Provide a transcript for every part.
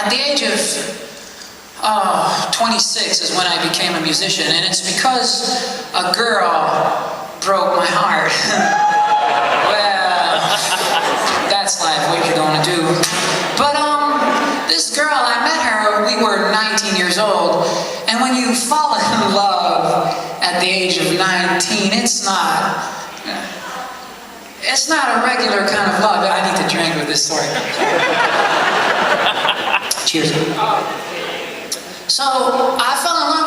At the age of 26 is when I became a musician, and it's because a girl broke my heart. Well, that's life, what you gonna do? But this girl, I met her, we were 19 years old, and when you fall in love at the age of 19, it's not a regular kind of love. I need to drink with this story. Cheers. So I fell in love,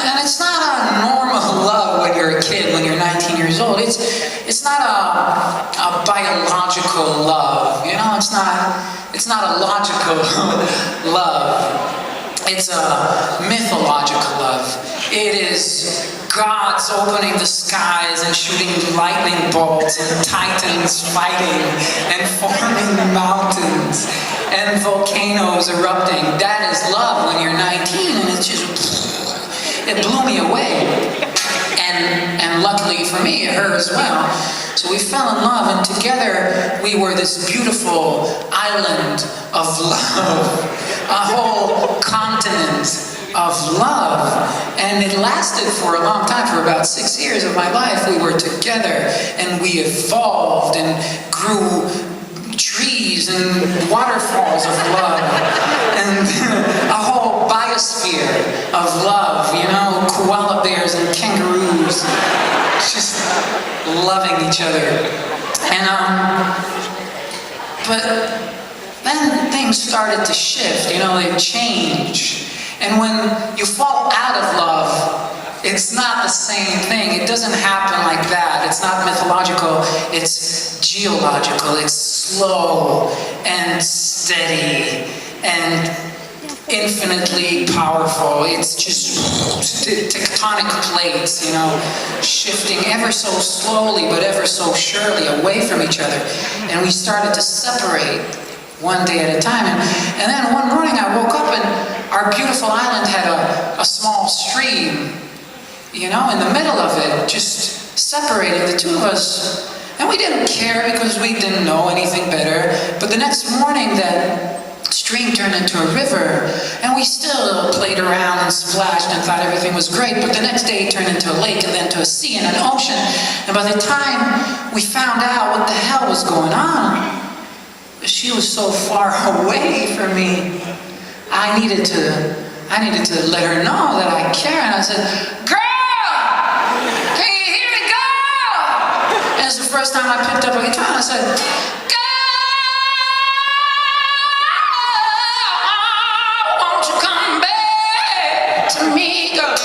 and it's not a normal love when you're a kid, when you're 19 years old. It's not a biological love, you know. It's not a logical love. It's a mythological love. It is gods opening the skies and shooting lightning bolts, and titans fighting and forming mountains and volcanoes erupting. That is love when you're 19, and it blew me away. And luckily for me, her as well. So we fell in love, and together we were this beautiful island of love, a whole continent of love. And it lasted for a long time. For about 6 years of my life, we were together, and we evolved and grew trees and waterfalls of love, and a whole biosphere of love, you know, koala bears and kangaroos just loving each other. And but then things started to shift, you know, they change. And when you fall out of love, it's not the same thing. It doesn't happen like that. It's not mythological. It's geological. It's slow and steady and infinitely powerful. It's just tectonic plates, you know, shifting ever so slowly but ever so surely away from each other. And we started to separate one day at a time. And then one morning I woke up, and our beautiful island had a small stream, you know, in the middle of it, just separated the two of us. And we didn't care because we didn't know anything better. But the next morning, that stream turned into a river, and we still played around and splashed and thought everything was great. But the next day it turned into a lake, and then to a sea and an ocean. And by the time we found out what the hell was going on, she was so far away from me. I needed to let her know that I care. And I said, "Girl, can you hear me, girl?" And it's the first time I picked up a guitar, and I said, "Girl, won't you come back to me, girl?"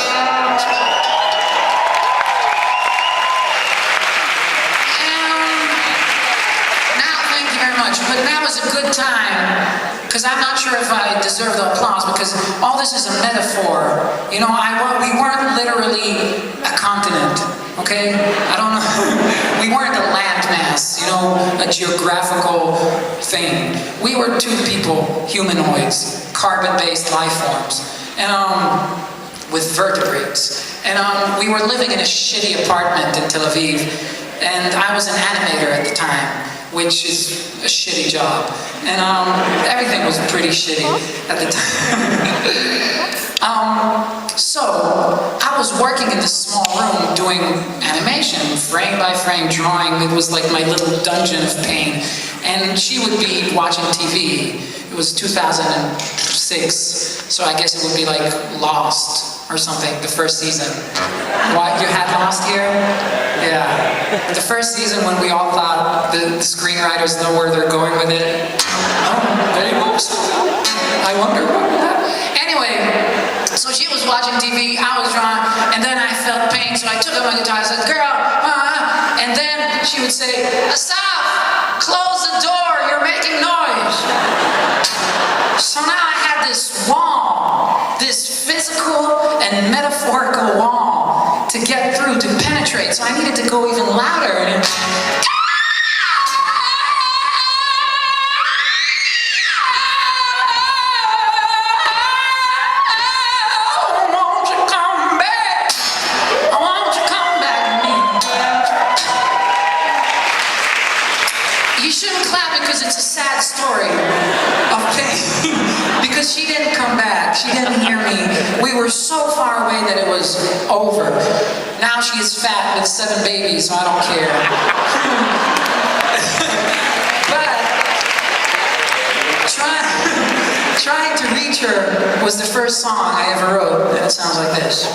But now is a good time, because I'm not sure if I deserve the applause, because all this is a metaphor. You know, we weren't literally a continent, okay? I don't know. We weren't a landmass, you know, a geographical thing. We were two people, humanoids, carbon-based life forms, and with vertebrates. And we were living in a shitty apartment in Tel Aviv, and I was an animator at the time, which is a shitty job. And everything was pretty shitty at the time. So I was working in this small room doing animation, frame by frame drawing. It was like my little dungeon of pain. And she would be watching TV. It was 2006, so I guess it would be like Lost or something, the first season. What, you had Lost here? Yeah. The first season, when we all thought the screenwriters know where they're going with it. Oh, there you go. I wonder what will happen. Anyway, so she was watching TV, I was drawing, and then I felt pain, so I took up my guitar, I said, "Girl, and then she would say, "Asaf, close the door, you're making noise." So now I had this wall, this physical and metaphorical wall to get through, to penetrate. So I needed to go even louder. And won't you come back? Won't you come back to me? You shouldn't clap, because it's a sad story of pain. Because We were so far away that it was over. Now she is fat with 7 babies, so I don't care. But trying to reach her was the first song I ever wrote, and it sounds like this.